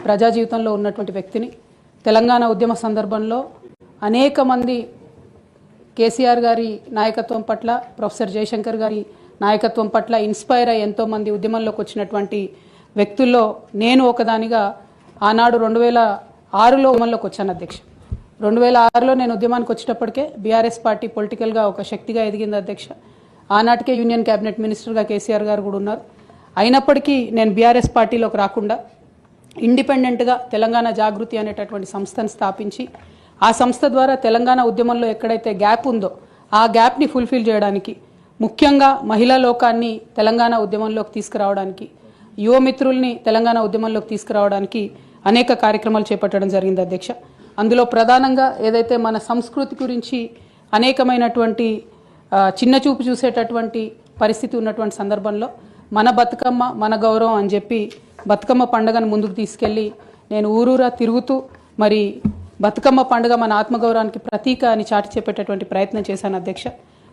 ప్రజా జీవితంలో ఉన్నటువంటి వ్యక్తిని తెలంగాణ ఉద్యమ సందర్భంలో అనేక మంది కేసీఆర్ గారి నాయకత్వం పట్ల ప్రొఫెసర్ జయశంకర్ గారి నాయకత్వం పట్ల ఇన్స్పైర్ అయ్యి ఎంతో మంది ఉద్యమంలోకి వచ్చినటువంటి వ్యక్తుల్లో నేను ఒకదానిగా ఆనాడు 2006లో ఉద్యమంలోకి వచ్చాను అధ్యక్ష. 2006లో నేను ఉద్యమానికి వచ్చేటప్పటికే బీఆర్ఎస్ పార్టీ పొలిటికల్గా ఒక శక్తిగా ఎదిగింది అధ్యక్ష. ఆనాటికే యూనియన్ క్యాబినెట్ మినిస్టర్గా కేసీఆర్ గారు కూడా ఉన్నారు. అయినప్పటికీ నేను బీఆర్ఎస్ పార్టీలోకి రాకుండా ఇండిపెండెంట్గా తెలంగాణ జాగృతి అనేటటువంటి సంస్థను స్థాపించి ఆ సంస్థ ద్వారా తెలంగాణ ఉద్యమంలో ఎక్కడైతే గ్యాప్ ఉందో ఆ గ్యాప్ని ఫుల్ఫిల్ చేయడానికి, ముఖ్యంగా మహిళా లోకాన్ని తెలంగాణ ఉద్యమంలోకి తీసుకురావడానికి, యువమిత్రుల్ని తెలంగాణ ఉద్యమంలోకి తీసుకురావడానికి అనేక కార్యక్రమాలు చేపట్టడం జరిగింది అధ్యక్ష. అందులో ప్రధానంగా ఏదైతే మన సంస్కృతి గురించి అనేకమైనటువంటి చిన్న చూపు చూసేటటువంటి పరిస్థితి ఉన్నటువంటి సందర్భంలో మన బతుకమ్మ మన గౌరవం అని చెప్పి బతుకమ్మ పండుగను ముందుకు తీసుకెళ్ళి నేను ఊరూరా తిరుగుతూ మరి బతుకమ్మ పండుగ మన ఆత్మగౌరవానికి ప్రతీక అని చాటి చెప్పేటటువంటి ప్రయత్నం చేశాను అధ్యక్ష.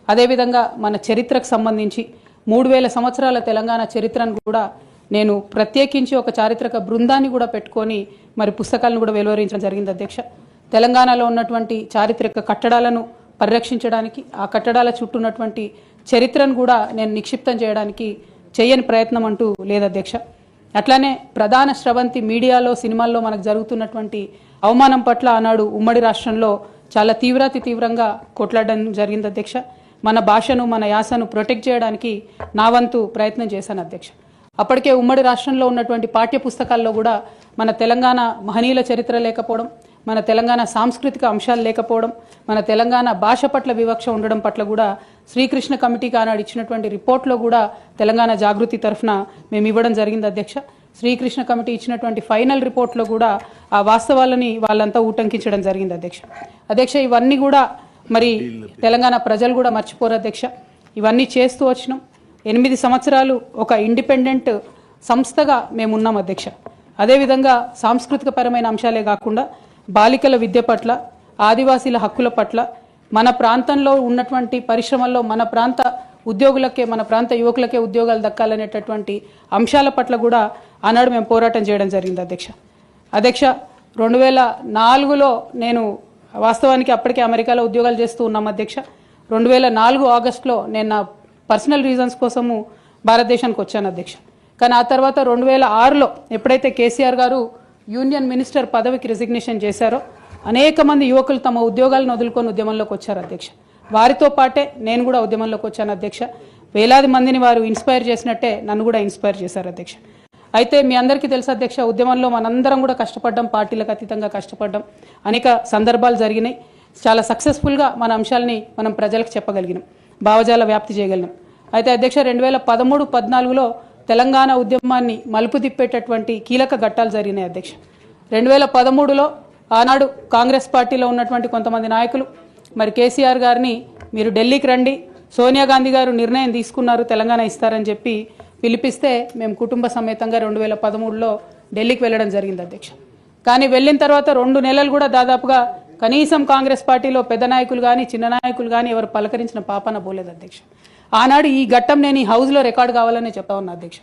అదేవిధంగా మన చరిత్రకు సంబంధించి 3000 సంవత్సరాల తెలంగాణ చరిత్రను కూడా నేను ప్రత్యేకించి ఒక చారిత్రక బృందాన్ని కూడా పెట్టుకొని మరి పుస్తకాలను కూడా వెలువరించడం జరిగింది అధ్యక్ష. తెలంగాణలో ఉన్నటువంటి చారిత్రక కట్టడాలను పరిరక్షించడానికి, ఆ కట్టడాల చుట్టూ ఉన్నటువంటి చరిత్రను కూడా నేను నిక్షిప్తం చేయడానికి చేయని ప్రయత్నం అంటూ లేదు అధ్యక్ష. అట్లానే ప్రధాన స్రవంతి మీడియాలో, సినిమాల్లో మనకు జరుగుతున్నటువంటి అవమానం పట్ల ఆనాడు ఉమ్మడి రాష్ట్రంలో చాలా తీవ్రంగా కొట్లాడడం జరిగింది అధ్యక్ష. మన భాషను, మన యాసను ప్రొటెక్ట్ చేయడానికి నా వంతు ప్రయత్నం చేశాను అధ్యక్ష. అప్పటికే ఉమ్మడి రాష్ట్రంలో ఉన్నటువంటి పాఠ్య పుస్తకాల్లో కూడా మన తెలంగాణ మహనీయుల చరిత్ర లేకపోవడం, మన తెలంగాణ సాంస్కృతిక అంశాలు లేకపోవడం, మన తెలంగాణ భాష పట్ల వివక్ష ఉండడం పట్ల కూడా శ్రీకృష్ణ కమిటీకి ఆనాడు ఇచ్చినటువంటి రిపోర్ట్లో కూడా తెలంగాణ జాగృతి తరఫున మేము ఇవ్వడం జరిగింది అధ్యక్ష. శ్రీకృష్ణ కమిటీ ఇచ్చినటువంటి ఫైనల్ రిపోర్ట్లో కూడా ఆ వాస్తవాలని వాళ్ళంతా ఊటంకించడం జరిగింది అధ్యక్ష. ఇవన్నీ కూడా మరి తెలంగాణ ప్రజలు కూడా మర్చిపోరు అధ్యక్ష. ఇవన్నీ చేస్తూ వచ్చినాం. 8 సంవత్సరాలు ఒక ఇండిపెండెంట్ సంస్థగా మేము ఉన్నాం అధ్యక్ష. అదేవిధంగా సాంస్కృతిక పరమైన అంశాలే కాకుండా బాలికల విద్య పట్ల, ఆదివాసీల హక్కుల పట్ల, మన ప్రాంతంలో ఉన్నటువంటి పరిశ్రమల్లో మన ప్రాంత ఉద్యోగులకే, మన ప్రాంత యువకులకే ఉద్యోగాలు దక్కాలనేటటువంటి అంశాల పట్ల కూడా ఆనాడు మేము పోరాటం చేయడం జరిగింది అధ్యక్ష. 2004లో నేను వాస్తవానికి అప్పటికే అమెరికాలో ఉద్యోగాలు చేస్తూ ఉన్నాం అధ్యక్ష. 2004 ఆగస్టులో నేను నా పర్సనల్ రీజన్స్ కోసము భారతదేశానికి వచ్చాను అధ్యక్ష. కానీ ఆ తర్వాత 2006లో ఎప్పుడైతే కేసీఆర్ గారు యూనియన్ మినిస్టర్ పదవికి రిజిగ్నేషన్ చేశారో అనేక మంది యువకులు తమ ఉద్యోగాలను వదులుకొని ఉద్యమంలోకి వచ్చారు అధ్యక్ష. వారితో పాటే నేను కూడా ఉద్యమంలోకి వచ్చాను అధ్యక్ష. వేలాది మందిని వారు ఇన్స్పైర్ చేసినట్టే నన్ను కూడా ఇన్స్పైర్ చేశారు అధ్యక్ష. అయితే మీ అందరికీ తెలుసు అధ్యక్ష, ఉద్యమంలో మనందరం కూడా కష్టపడ్డాం, పార్టీలకు అతీతంగా కష్టపడ్డాం. అనేక సందర్భాలు జరిగినాయి. చాలా సక్సెస్ఫుల్గా మన అంశాలని మనం ప్రజలకు చెప్పగలిగినాం, భావజాల వ్యాప్తి చేయగలిగినాం. అయితే అధ్యక్ష 2013-14లో తెలంగాణ ఉద్యమాన్ని మలుపు తిప్పేటటువంటి కీలక ఘట్టాలు జరిగినాయి అధ్యక్ష. 2013లో ఆనాడు కాంగ్రెస్ పార్టీలో ఉన్నటువంటి కొంతమంది నాయకులు మరి కేసీఆర్ గారిని మీరు ఢిల్లీకి రండి, సోనియా గాంధీ గారు నిర్ణయం తీసుకున్నారు తెలంగాణ ఇస్తారని చెప్పి పిలిపిస్తే మేము కుటుంబ సమేతంగా 2013లో ఢిల్లీకి వెళ్ళడం జరిగింది అధ్యక్ష. కానీ వెళ్ళిన తర్వాత 2 నెలలు కూడా దాదాపుగా కనీసం కాంగ్రెస్ పార్టీలో పెద్ద నాయకులు కానీ చిన్న నాయకులు కానీ ఎవరు పలకరించిన పాపన పోలేదు అధ్యక్ష. ఆనాడు ఈ ఘట్టం నేను ఈ హౌస్లో రికార్డు కావాలని చెప్తా ఉన్నా అధ్యక్ష.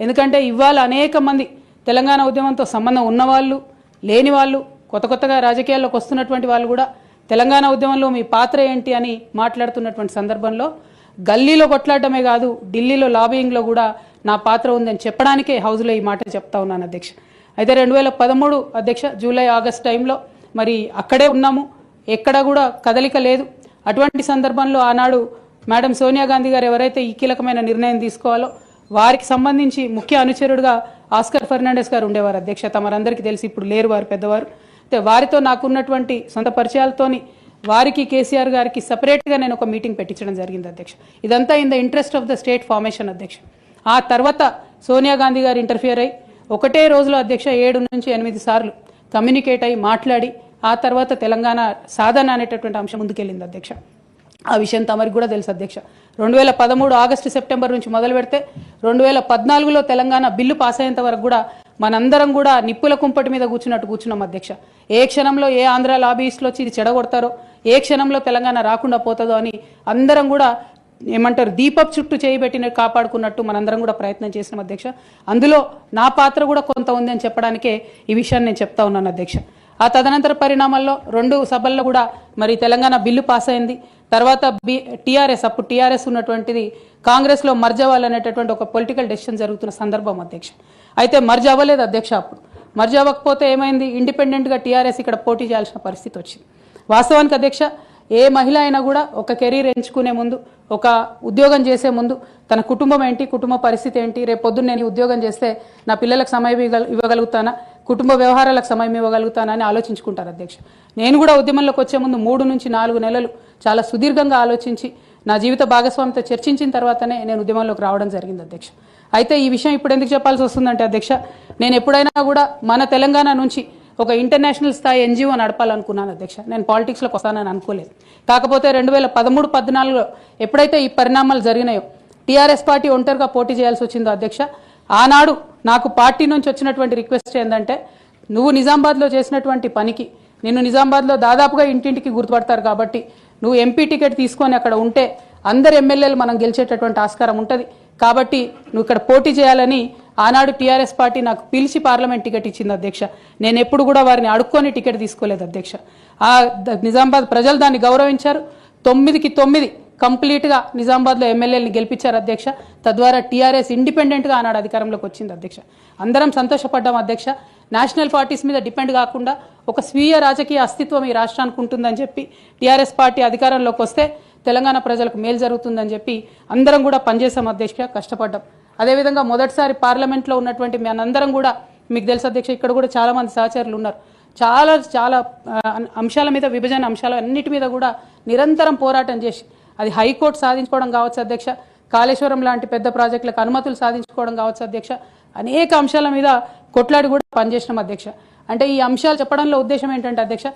ఎందుకంటే ఇవాళ అనేక మంది తెలంగాణ ఉద్యమంతో సంబంధం ఉన్నవాళ్ళు, లేని వాళ్ళు, కొత్తగా రాజకీయాల్లోకి వస్తున్నటువంటి వాళ్ళు కూడా తెలంగాణ ఉద్యమంలో మీ పాత్ర ఏంటి అని మాట్లాడుతున్నటువంటి సందర్భంలో గల్లీలో కొట్లాడటమే కాదు, ఢిల్లీలో లాబియింగ్లో కూడా నా పాత్ర ఉందని చెప్పడానికే హౌస్లో ఈ మాట చెప్తా ఉన్నాను అధ్యక్ష. అయితే 2013 అధ్యక్ష జూలై ఆగస్ట్ టైంలో మరి అక్కడే ఉన్నాము, ఎక్కడ కూడా కదలిక లేదు. అటువంటి సందర్భంలో ఆనాడు మేడం సోనియా గాంధీ గారు ఎవరైతే ఈ కీలకమైన నిర్ణయం తీసుకోవాలో వారికి సంబంధించి ముఖ్య అనుచరుడుగా ఆస్కర్ ఫెర్నాండెస్ గారు ఉండేవారు అధ్యక్ష. తమరందరికీ తెలిసి ఇప్పుడు లేరు, వారు పెద్దవారు. అయితే వారితో నాకున్నటువంటి సొంత పరిచయాలతోని వారికి కేసీఆర్ గారికి సపరేట్గా నేను ఒక మీటింగ్ పెట్టించడం జరిగింది అధ్యక్ష. ఇదంతా in the interest of the state formation అధ్యక్ష. ఆ తర్వాత సోనియా గాంధీ గారు ఇంటర్ఫియర్ అయ్యి ఒకటే రోజులో అధ్యక్ష 7 నుంచి 8 సార్లు కమ్యూనికేట్ అయ్యి మాట్లాడి ఆ తర్వాత తెలంగాణ సాధన అనేటటువంటి అంశం ముందుకెళ్ళింది అధ్యక్ష. ఆ విషయం తమరికి కూడా తెలుసు అధ్యక్ష. 2013 ఆగస్టు సెప్టెంబర్ నుంచి మొదలు పెడితే 2014లో తెలంగాణ బిల్లు పాస్ అయ్యేంత వరకు కూడా మనందరం కూడా నిప్పుల కుంపటి మీద కూర్చున్నాం అధ్యక్ష. ఏ క్షణంలో ఏ ఆంధ్ర లాబీయిస్టులు వచ్చి ఇది చెడగొడతారో, ఏ క్షణంలో తెలంగాణ రాకుండా పోతుందో అని అందరం కూడా ఏమంటారు దీపపు చుట్టూ చేయబెట్టిన కాపాడుకున్నట్టు మనందరం కూడా ప్రయత్నం చేసినాం అధ్యక్ష. అందులో నా పాత్ర కూడా కొంత ఉంది అని చెప్పడానికే ఈ విషయాన్ని నేను చెప్తా ఉన్నాను అధ్యక్ష. ఆ తదనంతర పరిణామాల్లో 2 సభల్లో కూడా మరి తెలంగాణ బిల్లు పాస్ అయింది. తర్వాత టీఆర్ఎస్ అప్పుడు టీఆర్ఎస్ ఉన్నటువంటిది కాంగ్రెస్లో మర్జ్ అవ్వాలనేటటువంటి ఒక పొలిటికల్ డెసిషన్ జరుగుతున్న సందర్భం అధ్యక్ష. అయితే మర్జ్ అవ్వలేదు అధ్యక్ష. అప్పుడు మర్జ్ అవ్వకపోతే ఏమైంది, ఇండిపెండెంట్గా టీఆర్ఎస్ ఇక్కడ పోటీ చేయాల్సిన పరిస్థితి వచ్చింది. వాస్తవానికి అధ్యక్ష ఏ మహిళ అయినా కూడా ఒక కెరీర్ ఎంచుకునే ముందు, ఒక ఉద్యోగం చేసే ముందు తన కుటుంబం ఏంటి, కుటుంబ పరిస్థితి ఏంటి, రేపు పొద్దున్న నేను ఉద్యోగం చేస్తే నా పిల్లలకు సమయం ఇవ్వగలుగుతానా, కుటుంబ వ్యవహారాలకు సమయం ఇవ్వగలుగుతానా అని ఆలోచించుకుంటారు అధ్యక్ష. నేను కూడా ఉద్యమంలోకి వచ్చే ముందు 3 నుంచి 4 నెలలు చాలా సుదీర్ఘంగా ఆలోచించి నా జీవిత భాగస్వామితో చర్చించిన తర్వాతనే నేను ఉద్యమంలోకి రావడం జరిగింది అధ్యక్ష. అయితే ఈ విషయం ఇప్పుడు ఎందుకు చెప్పాల్సి వస్తుందంటే అధ్యక్ష, నేను ఎప్పుడైనా కూడా మన తెలంగాణ నుంచి ఒక ఇంటర్నేషనల్ స్థాయి ఎన్జిఓ నడపాలనుకున్నాను అధ్యక్ష. నేను పాలిటిక్స్లోకి వస్తానని అనుకోలేదు. కాకపోతే 2013-14లో ఎప్పుడైతే ఈ పరిణామాలు జరిగినాయో, టీఆర్ఎస్ పార్టీ ఒంటరిగా పోటీ చేయాల్సి వచ్చిందో అధ్యక్ష, ఆనాడు నాకు పార్టీ నుంచి వచ్చినటువంటి రిక్వెస్ట్ ఏంటంటే, నువ్వు నిజామాబాద్లో చేసినటువంటి పనికి నిన్ను నిజామాబాద్లో దాదాపుగా ఇంటింటికి గుర్తుపడతారు కాబట్టి నువ్వు ఎంపీ టికెట్ తీసుకొని అక్కడ ఉంటే అందరు ఎమ్మెల్యేలు మనం గెలిచేటటువంటి ఆస్కారం ఉంటుంది కాబట్టి నువ్వు ఇక్కడ పోటీ చేయాలని ఆనాడు టీఆర్ఎస్ పార్టీ నాకు పిలిచి పార్లమెంట్ టికెట్ ఇచ్చింది అధ్యక్ష. నేను ఎప్పుడు కూడా వారిని అడుక్కొని టికెట్ తీసుకోలేదు అధ్యక్ష. ఆ నిజామాబాద్ ప్రజలు దాన్ని గౌరవించారు. 9కి 9 కంప్లీట్గా నిజామాబాద్లో ఎమ్మెల్యేలను గెలిపించారు అధ్యక్ష. తద్వారా టీఆర్ఎస్ ఇండిపెండెంట్గా ఆనాడు అధికారంలోకి వచ్చింది అధ్యక్ష. అందరం సంతోషపడ్డాం అధ్యక్ష. నేషనల్ పార్టీస్ మీద డిపెండ్ కాకుండా ఒక స్వీయ రాజకీయ అస్తిత్వం ఈ రాష్ట్రానికి ఉంటుందని చెప్పి టీఆర్ఎస్ పార్టీ అధికారంలోకి వస్తే తెలంగాణ ప్రజలకు మేలు జరుగుతుందని చెప్పి అందరం కూడా పనిచేసాం అధ్యక్ష, కష్టపడ్డాం. అదేవిధంగా మొదటిసారి పార్లమెంట్లో ఉన్నటువంటి మనందరం కూడా మీకు తెలుసు అధ్యక్ష, ఇక్కడ కూడా చాలామంది సహచరులు ఉన్నారు. చాలా అంశాల మీద, విభజన అంశాల అన్నిటి మీద కూడా నిరంతరం పోరాటం చేసి అది హైకోర్టు సాధించుకోవడం కావచ్చు అధ్యక్ష, కాళేశ్వరం లాంటి పెద్ద ప్రాజెక్టులకు అనుమతులు సాధించుకోవడం కావచ్చు అధ్యక్ష, అనేక అంశాల మీద కొట్లాడి కూడా పనిచేసినాం అధ్యక్ష. అంటే ఈ అంశాలు చెప్పడంలో ఉద్దేశం ఏంటంటే అధ్యక్ష,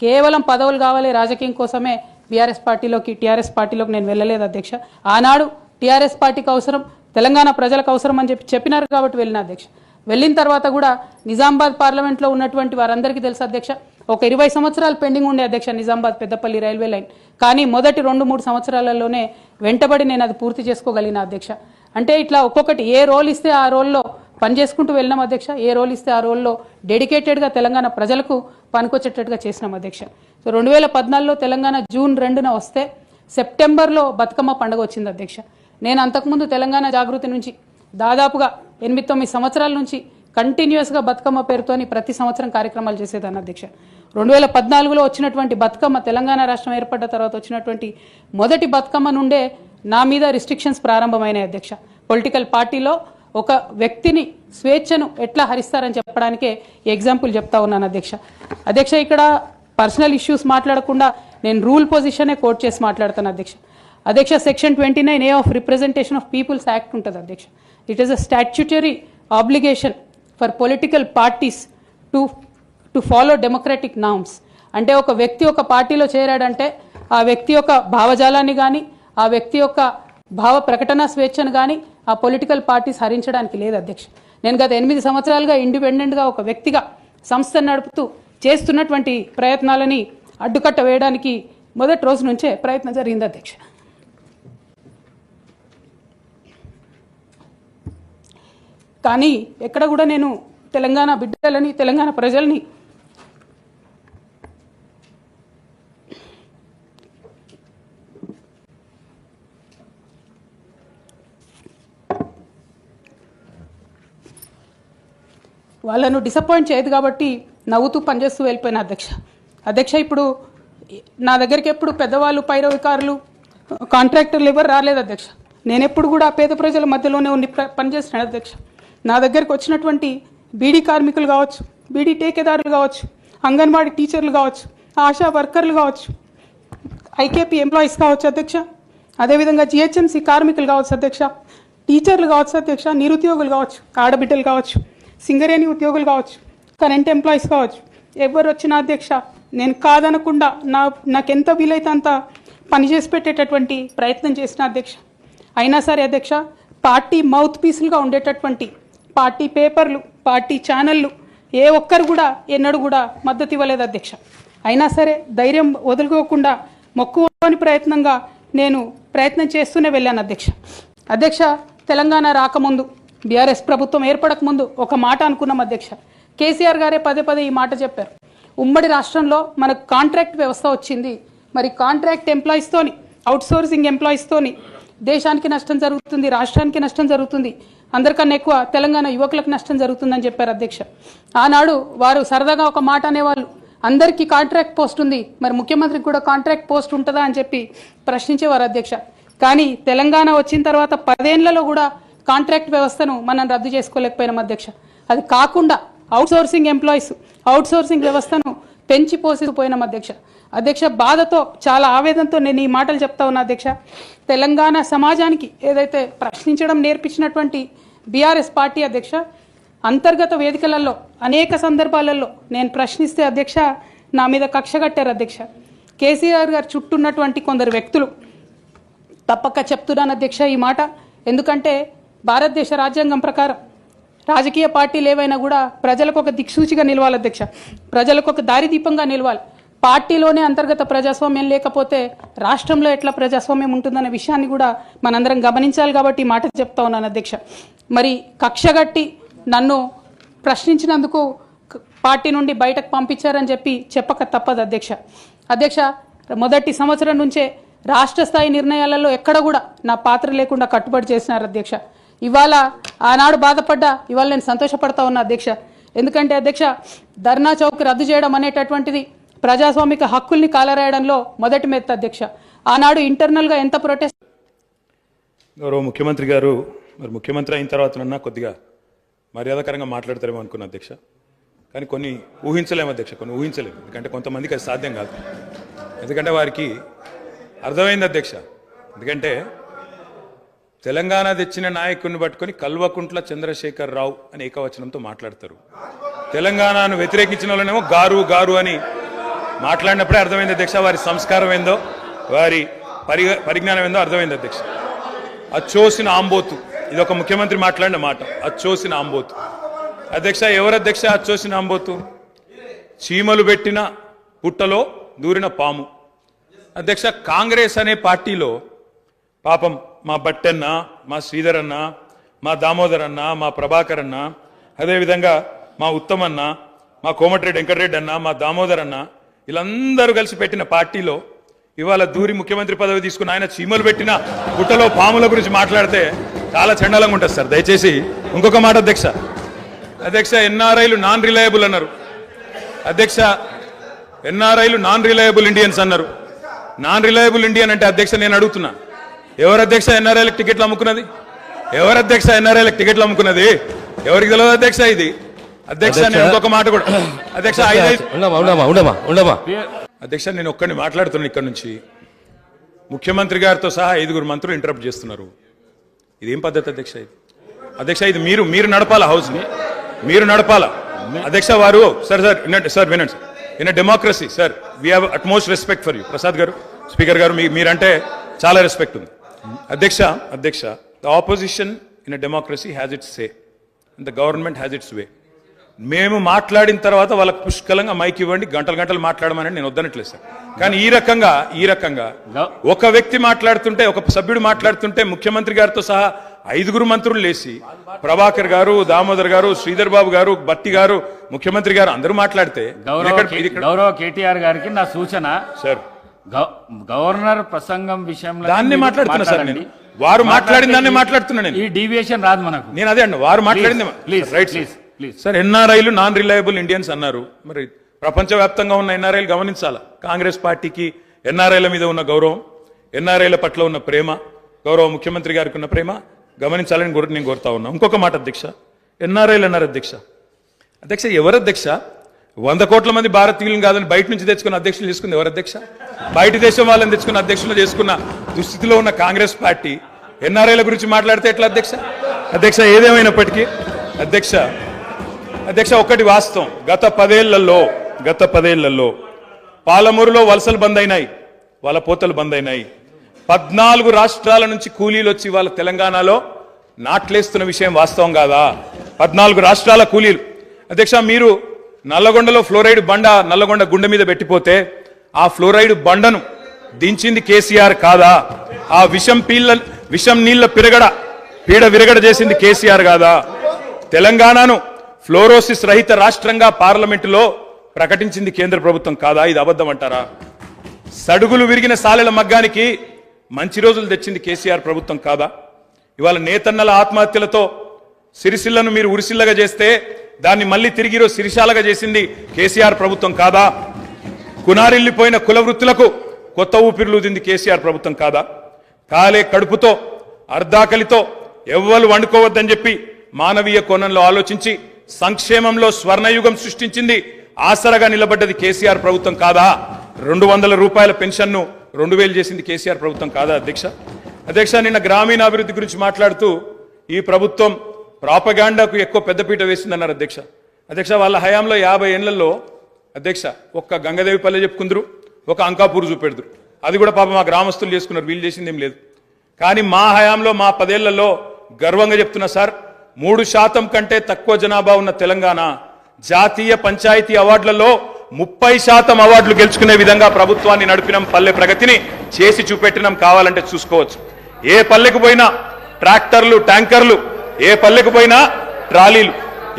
కేవలం పదవులు కావాలి రాజకీయం కోసమే టీఆర్ఎస్ పార్టీలోకి నేను వెళ్ళలేదు అధ్యక్ష. ఆనాడు టీఆర్ఎస్ పార్టీకి అవసరం, తెలంగాణ ప్రజలకు అవసరం అని చెప్పినారు కాబట్టి వెళ్ళిన అధ్యక్ష. వెళ్ళిన తర్వాత కూడా నిజామాబాద్ పార్లమెంట్లో ఉన్నటువంటి వారందరికీ తెలుసు అధ్యక్ష, ఒక 20 సంవత్సరాలు పెండింగ్ ఉండే అధ్యక్ష నిజామాబాద్ పెద్దపల్లి రైల్వే లైన్. కానీ మొదటి 2-3 సంవత్సరాలలోనే వెంటబడి నేను అది పూర్తి చేసుకోగలిగిన అధ్యక్ష. అంటే ఇట్లా ఒక్కొక్కటి ఏ రోల్ ఇస్తే ఆ రోల్లో పనిచేసుకుంటూ వెళ్ళినాం అధ్యక్ష. ఏ రోల్ ఇస్తే ఆ రోల్లో డెడికేటెడ్గా తెలంగాణ ప్రజలకు పనికొచ్చేటట్టుగా చేసినాం అధ్యక్ష. సో 2014లో తెలంగాణ జూన్ 2న వస్తే సెప్టెంబర్లో బతుకమ్మ పండుగ వచ్చింది అధ్యక్ష. నేను అంతకుముందు తెలంగాణ జాగృతి నుంచి దాదాపుగా 8-9 సంవత్సరాల నుంచి కంటిన్యూస్గా బతుకమ్మ పేరుతోని ప్రతి సంవత్సరం కార్యక్రమాలు చేసేదాన్ని అధ్యక్ష. 2014లో వచ్చినటువంటి బతుకమ్మ, తెలంగాణ రాష్ట్రం ఏర్పడ్డ తర్వాత వచ్చినటువంటి మొదటి బతుకమ్మ నుండే నా మీద రిస్ట్రిక్షన్స్ ప్రారంభమైనాయి అధ్యక్ష. పొలిటికల్ పార్టీలో ఒక వ్యక్తిని స్వేచ్ఛను ఎట్లా హరిస్తారని చెప్పడానికే ఎగ్జాంపుల్ చెప్తా ఉన్నాను అధ్యక్ష. ఇక్కడ పర్సనల్ ఇష్యూస్ మాట్లాడకుండా నేను రూల్ పొజిషనే కోట్ చేసి మాట్లాడతాను అధ్యక్ష. Section 29A of representation of peoples act ఉంటుంది అధ్యక్ష. It is a statutory obligation for political parties to follow democratic norms. అంటే ఒక వ్యక్తి ఒక పార్టీలో చేరాడంటే ఆ వ్యక్తి యొక్క భావజాలాన్ని కానీ, ఆ వ్యక్తి యొక్క భావ ప్రకటన స్వేచ్ఛను కానీ ఆ పొలిటికల్ పార్టీస్ హరించడానికి లేదు అధ్యక్ష. నేను గత 8 సంవత్సరాలుగా ఇండిపెండెంట్గా ఒక వ్యక్తిగా సంస్థ నడుపుతూ చేస్తున్నటువంటి ప్రయత్నాలని అడ్డుకట్ట వేయడానికి మొదటి రోజు నుంచే ప్రయత్నం జరిగింది అధ్యక్ష. కానీ ఎక్కడ కూడా నేను తెలంగాణ బిడ్డలని, తెలంగాణ ప్రజల్ని వాళ్ళను డిసప్పాయింట్ చేయదు కాబట్టి నవ్వుతూ పనిచేస్తూ వెళ్ళిపోయిన అధ్యక్ష. ఇప్పుడు నా దగ్గరికి ఎప్పుడు పెద్దవాళ్ళు, పైరవికారులు, కాంట్రాక్టర్లు ఎవరు రాలేదు అధ్యక్ష. నేను ఎప్పుడు కూడా పేద ప్రజల మధ్యలోనే ఉండి పనిచేస్తున్నాను అధ్యక్ష. నా దగ్గరికి వచ్చినటువంటి బీడీ కార్మికులు కావచ్చు, బీడీ టేకేదారులు కావచ్చు, అంగన్వాడీ టీచర్లు కావచ్చు, ఆశా వర్కర్లు కావచ్చు, ఐకేపీ ఎంప్లాయీస్ కావచ్చు అధ్యక్ష, అదేవిధంగా జిహెచ్ఎంసీ కార్మికులు కావచ్చు అధ్యక్ష, టీచర్లు కావచ్చు అధ్యక్ష, నిరుద్యోగులు కావచ్చు, ఆడబిడ్డలు కావచ్చు, సింగరేణి ఉద్యోగులు కావచ్చు, కరెంట్ ఎంప్లాయీస్ కావచ్చు, ఎవరు వచ్చినా అధ్యక్ష నేను కాదనకుండా నాకెంత వీలైతే అంత పనిచేసి పెట్టేటటువంటి ప్రయత్నం చేసిన అధ్యక్ష. అయినా సరే అధ్యక్ష, పార్టీ మౌత్ పీసులుగా ఉండేటటువంటి పార్టీ పేపర్లు, పార్టీ ఛానళ్ళు ఏ ఒక్కరు కూడా ఎన్నడూ కూడా మద్దతు ఇవ్వలేదు అధ్యక్ష. అయినా సరే ధైర్యం వదులుకోకుండా మొక్కువని ప్రయత్నంగా నేను ప్రయత్నం చేస్తూనే వెళ్ళాను అధ్యక్ష తెలంగాణ రాకముందు బీఆర్ఎస్ ప్రభుత్వం ఏర్పడకముందు ఒక మాట అనుకున్నాం అధ్యక్ష. కేసీఆర్ గారే పదే పదే ఈ మాట చెప్పారు. ఉమ్మడి రాష్ట్రంలో మనకు కాంట్రాక్ట్ వ్యవస్థ వచ్చింది, మరి కాంట్రాక్ట్ ఎంప్లాయీస్తోని అవుట్సోర్సింగ్ ఎంప్లాయీస్తోని దేశానికి నష్టం జరుగుతుంది, రాష్ట్రానికి నష్టం జరుగుతుంది, అందరికన్నా ఎక్కువ తెలంగాణ యువకులకు నష్టం జరుగుతుందని చెప్పారు అధ్యక్ష. ఆనాడు వారు సరదాగా ఒక మాట అనేవాళ్ళు, అందరికీ కాంట్రాక్ట్ పోస్ట్ ఉంది, మరి ముఖ్యమంత్రికి కూడా కాంట్రాక్ట్ పోస్ట్ ఉంటుందా అని చెప్పి ప్రశ్నించేవారు అధ్యక్ష. కానీ తెలంగాణ వచ్చిన తర్వాత 10 ఏళ్లలో కూడా కాంట్రాక్ట్ వ్యవస్థను మనం రద్దు చేసుకోలేకపోయినాం అధ్యక్ష. అది కాకుండా అవుట్సోర్సింగ్ ఎంప్లాయీస్ అవుట్సోర్సింగ్ వ్యవస్థను పెంచి పోసిపోయినాం అధ్యక్ష. బాధతో చాలా ఆవేదనతో నేను ఈ మాటలు చెప్తా ఉన్నా అధ్యక్ష. తెలంగాణ సమాజానికి ఏదైతే ప్రశ్నించడం నేర్పించినటువంటి బీఆర్ఎస్ పార్టీ అధ్యక్ష, అంతర్గత వేదికలలో అనేక సందర్భాలలో నేను ప్రశ్నిస్తే అధ్యక్ష నా మీద కక్ష కట్టారు అధ్యక్ష. కేసీఆర్ గారు చుట్టూ ఉన్నటువంటి కొందరు వ్యక్తులు తప్పక చెప్తున్నాను అధ్యక్ష ఈ మాట. ఎందుకంటే భారతదేశ రాజ్యాంగం ప్రకారం రాజకీయ పార్టీలు ఏవైనా కూడా ప్రజలకు ఒక దిక్సూచిగా నిలవాలి అధ్యక్ష, ప్రజలకు ఒక దారిదీపంగా నిలవాలి. పార్టీలోనే అంతర్గత ప్రజాస్వామ్యం లేకపోతే రాష్ట్రంలో ఎట్లా ప్రజాస్వామ్యం ఉంటుందనే విషయాన్ని కూడా మనందరం గమనించాలి. కాబట్టి ఈ మాట చెప్తా ఉన్నాను అధ్యక్ష. మరి కక్షగట్టి నన్ను ప్రశ్నించినందుకు పార్టీ నుండి బయటకు పంపించారని చెప్పక తప్పదు అధ్యక్ష. మొదటి సంవత్సరం నుంచే రాష్ట్ర స్థాయి నిర్ణయాలలో ఎక్కడ కూడా నా పాత్ర లేకుండా కట్టుబడి చేసినారు అధ్యక్ష. ఇవాళ ఆనాడు బాధపడ్డా ఇవాళ నేను సంతోషపడతా ఉన్నా అధ్యక్ష. ఎందుకంటే అధ్యక్ష ధర్నా చౌక్ రద్దు చేయడం అనేటటువంటిది ప్రజాస్వామిక హక్కుల్ని కాలరాయడంలో మొదటి మెత్త అధ్యక్ష. ఆనాడు ఇంటర్నల్గా ఎంత ప్రొటెస్ట్. గౌరవ ముఖ్యమంత్రి గారు మరి ముఖ్యమంత్రి అయిన తర్వాత కొద్దిగా మర్యాదకరంగా మాట్లాడతారేమో అనుకున్నా అధ్యక్ష. కానీ కొన్ని ఊహించలేము అధ్యక్ష, కొన్ని ఊహించలేము. ఎందుకంటే కొంతమందికి అది సాధ్యం కాదు. ఎందుకంటే వారికి అర్థమైంది అధ్యక్ష. ఎందుకంటే తెలంగాణ తెచ్చిన నాయకుడిని పట్టుకొని కల్వకుంట్ల చంద్రశేఖర్ రావు అని ఏకవచనంతో మాట్లాడతారు. తెలంగాణను వ్యతిరేకించిన వాళ్ళనేమో గారు గారు అని మాట్లాడినప్పుడే అర్థమైంది అధ్యక్ష వారి సంస్కారం ఏందో, వారి పరిజ్ఞానం ఏందో అర్థమైంది అధ్యక్ష. అచ్చోసిన ఆంబోతు, ఇది ఒక ముఖ్యమంత్రి మాట్లాడిన మాట, అచ్చోసిన ఆంబోతు. అధ్యక్ష ఎవరు అధ్యక్ష అచ్చోసిన ఆంబోతు? చీమలు పెట్టిన పుట్టలో దూరిన పాము అధ్యక్ష. కాంగ్రెస్ అనే పార్టీలో పాపం మా బట్టన్న, మా శ్రీధర్ అన్న, మా దామోదర్ అన్న, మా ప్రభాకర్ అన్న, అదేవిధంగా మా ఉత్తమన్న, మా కోమటిరెడ్డి వెంకటరెడ్డి అన్న, మా దామోదర్ అన్న, వీళ్ళందరూ కలిసి పెట్టిన పార్టీలో ఇవాళ దూరి ముఖ్యమంత్రి పదవి తీసుకుని ఆయన చీమలు పెట్టిన గుట్టలో పాముల గురించి మాట్లాడితే చాలా చండాలంగా ఉంటుంది సార్. దయచేసి ఇంకొక మాట అధ్యక్ష ఎన్ఆర్ఐలు నాన్ రిలయబుల్ అన్నారు అధ్యక్ష. ఎన్ఆర్ఐలు నాన్ రిలయబుల్ ఇండియన్స్ అన్నారు. నాన్ రిలయబుల్ ఇండియన్ అంటే అధ్యక్ష నేను అడుగుతున్నా, ఎవరు అధ్యక్ష ఎన్ఆర్ఐలకు టికెట్లు అమ్ముకున్నది? ఎవరు అధ్యక్ష ఎన్ఆర్ఐలకు టికెట్లు అమ్ముకున్నది? ఎవరికి తెలియదు అధ్యక్ష ఇది? అధ్యక్ష నేను ఇంకొక మాట కూడా అధ్యక్ష అధ్యక్ష నేను ఒక్కడిని మాట్లాడుతున్నాను ఇక్కడ నుంచి. ముఖ్యమంత్రి గారితో సహా 5 మంత్రులు ఇంటరప్ట్ చేస్తున్నారు. ఇదేం పద్ధతి అధ్యక్ష? ఇది అధ్యక్ష ఇది మీరు నడపాలా, హౌస్ని మీరు నడపాలా అధ్యక్ష. వారు సార్ వినండి. In a democracy sir we have utmost respect for you. Prasad గారు, స్పీకర్ గారు, మీరంటే చాలా రెస్పెక్ట్ ఉంది అధ్యక్ష. The opposition in a democracy has its say and the government has its way. మేము మాట్లాడిన తర్వాత వాళ్ళకు పుష్కలంగా మైక్ ఇవ్వండి, గంటలు మాట్లాడమని నేను వద్దనట్లేదు సార్. కానీ ఈ రకంగా ఒక వ్యక్తి మాట్లాడుతుంటే, ఒక సభ్యుడు మాట్లాడుతుంటే ముఖ్యమంత్రి గారితో సహా 5 మంత్రులు లేచి ప్రభాకర్ గారు, దామోదర్ గారు, శ్రీధర్ బాబు గారు, బట్టి గారు, ముఖ్యమంత్రి గారు అందరూ మాట్లాడితే గౌరవ కేటీఆర్ గారికి నా సూచన సార్, గవర్నర్ ప్రసంగం విషయంలో దాన్ని మాట్లాడుతున్నా సార్. నేను వారు మాట్లాడిన దాన్ని మాట్లాడుతున్నా. నేను ఈ డీవియేషన్ రాదు మనకు. నేను అదే అండి, వారు మాట్లాడింది రైట్ సార్. ఎన్ఆర్ఐలు నాన్ రిలయబుల్ ఇండియన్స్ అన్నారు. మరి ప్రపంచవ్యాప్తంగా ఉన్న ఎన్ఆర్ఐలు గమనించాలా. కాంగ్రెస్ పార్టీకి ఎన్ఆర్ఐల మీద ఉన్న గౌరవం, ఎన్ఆర్ఐల పట్ల ఉన్న ప్రేమ, గౌరవ ముఖ్యమంత్రి గారికి ఉన్న ప్రేమ గమనించాలని నేను కోరుతా ఉన్నా. ఇంకొక మాట అధ్యక్ష, ఎన్ఆర్ఐలు అన్నారు అధ్యక్ష ఎవరు అధ్యక్ష? 100 కోట్ల మంది భారతీయులను కాదని బయట నుంచి తెచ్చుకున్న అధ్యక్షులు చేసుకుంది ఎవరు అధ్యక్ష? బయట దేశం వాళ్ళని తెచ్చుకున్న అధ్యక్షులు చేసుకున్న దుస్థితిలో ఉన్న కాంగ్రెస్ పార్టీ ఎన్ఆర్ఐల గురించి మాట్లాడితే ఎట్లా అధ్యక్ష? ఏదేమైనప్పటికీ అధ్యక్ష ఒకటి వాస్తవం, గత 10 ఏళ్లలో పాలమూరులో వలసలు బంద్ అయినాయి, వాళ్ళ పోతలు బంద్ అయినాయి. 14 రాష్ట్రాల నుంచి కూలీలు వచ్చి వాళ్ళ తెలంగాణలో నాట్లేస్తున్న విషయం వాస్తవం కాదా? 14 రాష్ట్రాల కూలీలు అధ్యక్ష. మీరు నల్లగొండలో ఫ్లోరైడ్ బండ నల్లగొండ గుండె మీద పెట్టిపోతే ఆ ఫ్లోరైడ్ బండను దించింది కేసీఆర్ కాదా? ఆ విషం నీళ్ల పీడ విరగడ చేసింది కేసీఆర్ కాదా? తెలంగాణను ఫ్లోరోసిస్ రహిత రాష్ట్రంగా పార్లమెంటులో ప్రకటించింది కేంద్ర ప్రభుత్వం కాదా? ఇది అబద్ధం అంటారా? సడుగులు విరిగిన సాలెల మగ్గానికి మంచి రోజులు తెచ్చింది కేసీఆర్ ప్రభుత్వం కాదా? ఇవాళ నేతన్నల ఆత్మహత్యలతో సిరిసిల్లను మీరు ఉరిసిల్లగా చేస్తే దాన్ని మళ్ళీ తిరిగి సిరిశాలగా చేసింది కేసీఆర్ ప్రభుత్వం కాదా? కునారిల్లిపోయిన కుల వృత్తులకు కొత్త ఊపిరులూదింది కేసీఆర్ ప్రభుత్వం కాదా? కాలే కడుపుతో అర్ధాకలితో ఎవ్వరు వండుకోవద్దని చెప్పి మానవీయ కోణంలో ఆలోచించి సంక్షేమంలో స్వర్ణయుగం సృష్టించింది, ఆసరగా నిలబడ్డది కేసీఆర్ ప్రభుత్వం కాదా? 200 రూపాయల పెన్షన్ను 2000 చేసింది కేసీఆర్ ప్రభుత్వం కాదా? అధ్యక్ష నిన్న గ్రామీణాభివృద్ధి గురించి మాట్లాడుతూ ఈ ప్రభుత్వం ప్రాపగాండాకు ఎక్కువ పెద్దపీట వేసిందన్నారు అధ్యక్ష వాళ్ళ హయాంలో 50 ఏళ్లలో అధ్యక్ష ఒక్క గంగదేవిపల్లె చెప్పుకుందరు, ఒక అంకాపూర్ చూపెడుదురు. అది కూడా పాపం మా గ్రామస్తులు చేసుకున్నారు, వీళ్ళు చేసింది ఏం లేదు. కానీ మా హయాంలో మా 10 ఏళ్లలో గర్వంగా చెప్తున్నా సార్, 3% కంటే తక్కువ జనాభా ఉన్న తెలంగాణ జాతీయ పంచాయతీ అవార్డులలో 30% అవార్డులు గెలుచుకునే విధంగా ప్రభుత్వాన్ని నడిపినాం, పల్లె ప్రగతిని చేసి చూపెట్టినాం. కావాలంటే చూసుకోవచ్చు. ఏ పల్లెకు పోయినా ట్రాక్టర్లు, ట్యాంకర్లు, ఏ పల్లెకు పోయినా ట్రాలీలు,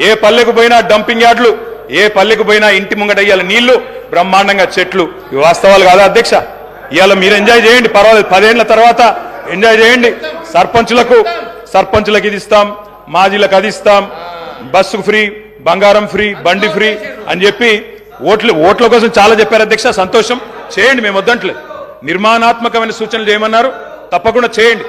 ఏ పల్లెకు పోయినా డంపింగ్ యార్డులు, ఏ పల్లెకు పోయినా ఇంటి ముంగడయ్యాల నీళ్లు, బ్రహ్మాండంగా చెట్లు. ఇవి వాస్తవాలు కాదా అధ్యక్ష? ఇవాళ మీరు ఎంజాయ్ చేయండి, పర్వాలేదు. 10 ఏళ్ల తర్వాత ఎంజాయ్ చేయండి. సర్పంచులకు ఇది ఇస్తాం, మాజీలకు అది ఇస్తాం, బస్సు ఫ్రీ, బంగారం ఫ్రీ, బండి ఫ్రీ అని చెప్పి ఓట్ల కోసం చాలా చెప్పారు అధ్యక్ష. సంతోషం, చేయండి, మేము వద్దంటలేదు. నిర్మాణాత్మకమైన సూచనలు చేయమన్నారు, తప్పకుండా చేయండి.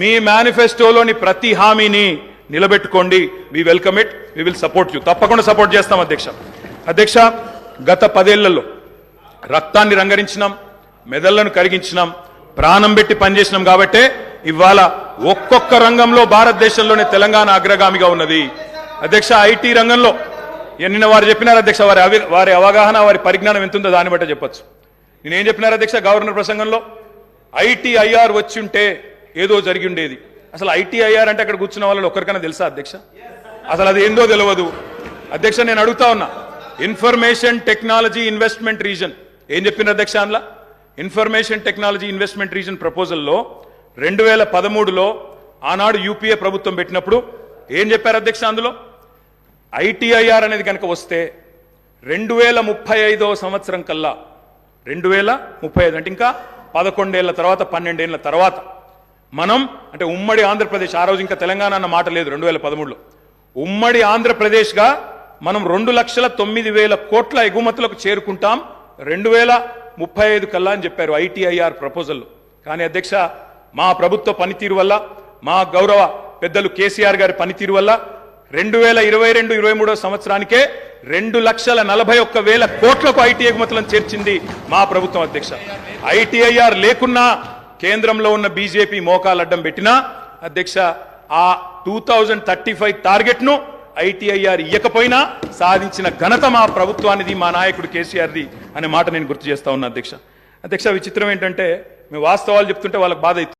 మీ మేనిఫెస్టోలోని ప్రతి హామీని నిలబెట్టుకోండి. We welcome it, we will support you. తప్పకుండా సపోర్ట్ చేస్తాం అధ్యక్ష. గత 10 ఏళ్లలో రక్తాన్ని రంగరించినాం, మెదళ్లను కరిగించినాం, ప్రాణం పెట్టి పనిచేసినాం. కాబట్టే ఇవాళ ఒక్కొక్క రంగంలో భారతదేశంలోనే తెలంగాణ అగ్రగామిగా ఉన్నది అధ్యక్ష. ఐటీ రంగంలో నిన్న వారు చెప్పినారు అధ్యక్ష, వారి అవగాహన, వారి పరిజ్ఞానం ఎంతుందో దాన్ని బట్టే చెప్పొచ్చు. నేనేం చెప్పినారు అధ్యక్ష గవర్నర్ ప్రసంగంలో? ITIR వచ్చి ఉంటే ఏదో జరిగి ఉండేది. అసలు ITIR అంటే అక్కడ కూర్చున్న వాళ్ళు ఒక్కరికైనా తెలుసా అధ్యక్ష? అసలు అది ఏందో తెలియదు అధ్యక్ష. నేను అడుగుతా ఉన్నా, ఇన్ఫర్మేషన్ టెక్నాలజీ ఇన్వెస్ట్మెంట్ రీజన్ ఏం చెప్పినారు అధ్యక్ష? అందులో ఇన్ఫర్మేషన్ టెక్నాలజీ ఇన్వెస్ట్మెంట్ రీజన్ ప్రపోజల్లో 2013లో ఆనాడు UPA ప్రభుత్వం పెట్టినప్పుడు ఏం చెప్పారు అధ్యక్ష? అందులో ITIR అనేది కనుక వస్తే 2035వ సంవత్సరం కల్లా, 2035 అంటే ఇంకా 11 ఏళ్ల తర్వాత, 12 ఏళ్ల తర్వాత మనం అంటే ఉమ్మడి ఆంధ్రప్రదేశ్, ఆ రోజు ఇంకా తెలంగాణ అన్న మాట లేదు 2013లో, ఉమ్మడి ఆంధ్రప్రదేశ్గా మనం 2,09,000 కోట్ల ఎగుమతులకు చేరుకుంటాం 2035 కల్లా అని చెప్పారు ITIR ప్రపోజల్లో. కానీ అధ్యక్ష మా ప్రభుత్వ పనితీరు వల్ల, మా గౌరవ పెద్దలు కేసీఆర్ గారి పనితీరు వల్ల 2022-23 సంవత్సరానికే 2,41,000 కోట్లకు ఐటీ ఎగుమతులను చేర్చింది మా ప్రభుత్వం అధ్యక్ష. ITIR లేకున్నా కేంద్రంలో ఉన్న బీజేపీ మోకాలు అడ్డం పెట్టినా అధ్యక్ష ఆ 2035 టార్గెట్ ను ITIR ఇయ్యకపోయినా సాధించిన ఘనత మా ప్రభుత్వానిది, మా నాయకుడు కేసీఆర్ది అనే మాట నేను గుర్తు చేస్తా ఉన్నా అధ్యక్ష. విచిత్రం ఏంటంటే మేము వాస్తవాలు చెప్తుంటే వాళ్ళకి బాధ